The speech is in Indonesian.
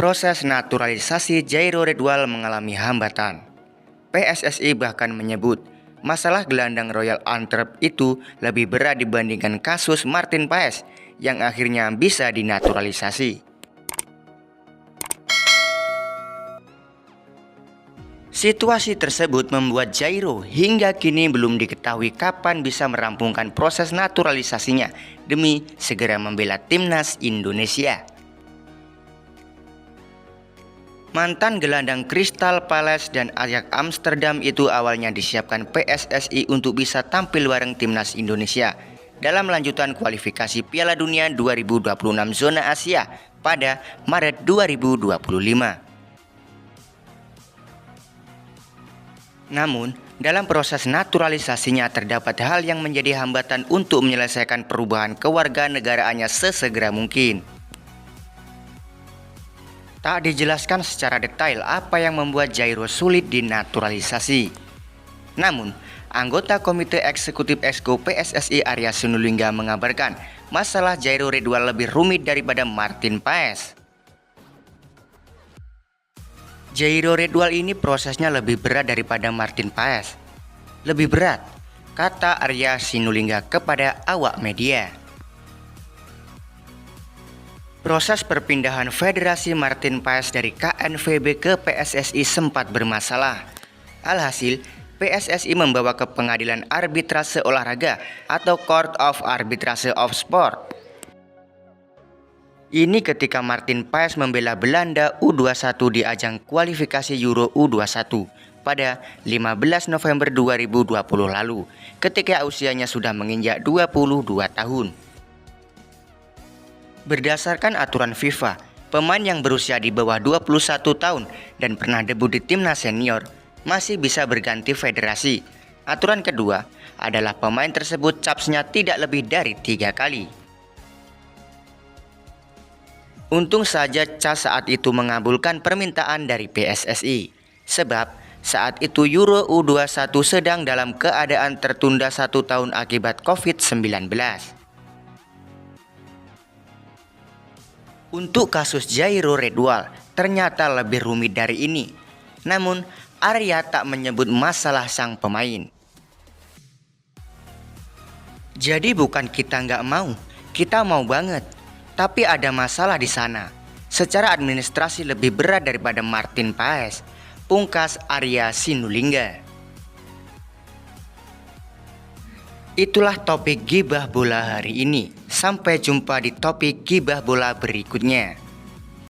Proses naturalisasi Jairo Redwall mengalami hambatan. PSSI bahkan menyebut masalah gelandang Royal Antwerp itu lebih berat dibandingkan kasus Martin Paes yang akhirnya bisa dinaturalisasi. Situasi tersebut membuat Jairo hingga kini belum diketahui kapan bisa merampungkan proses naturalisasinya demi segera membela timnas Indonesia. Mantan gelandang Crystal Palace dan Ajax Amsterdam itu awalnya disiapkan PSSI untuk bisa tampil bareng timnas Indonesia dalam lanjutan kualifikasi Piala Dunia 2026 zona Asia pada Maret 2025. Namun, dalam proses naturalisasinya terdapat hal yang menjadi hambatan untuk menyelesaikan perubahan kewarganegaraannya sesegera mungkin. Tak dijelaskan secara detail apa yang membuat Jairo sulit dinaturalisasi. Namun, anggota Komite Eksekutif Exco PSSI Arya Sinulinga mengabarkan masalah Jairo Redwall lebih rumit daripada Martin Paes. Jairo Redwall ini prosesnya lebih berat daripada Martin Paes. Lebih berat, kata Arya Sinulinga kepada awak media. Proses perpindahan Federasi Martin Paes dari KNVB ke PSSI sempat bermasalah. Alhasil, PSSI membawa ke Pengadilan Arbitrase Olahraga atau Court of Arbitrage of Sport. Ini ketika Martin Paes membela Belanda U21 di ajang kualifikasi Euro U21 pada 15 November 2020 lalu, ketika usianya sudah menginjak 22 tahun. Berdasarkan aturan FIFA, pemain yang berusia di bawah 21 tahun dan pernah debut di timnas senior masih bisa berganti federasi. Aturan kedua adalah pemain tersebut capsnya tidak lebih dari 3 kali. Untung saja CAS saat itu mengabulkan permintaan dari PSSI, sebab saat itu Euro U21 sedang dalam keadaan tertunda 1 tahun akibat COVID-19. Untuk kasus Jairo Redwall ternyata lebih rumit dari ini. Namun, Arya tak menyebut masalah sang pemain. Jadi bukan kita nggak mau, kita mau banget. Tapi ada masalah di sana. Secara administrasi lebih berat daripada Martin Paes, pungkas Arya Sinulinga. Itulah topik Gibah Bola hari ini. Sampai jumpa di topik Gibah Bola berikutnya.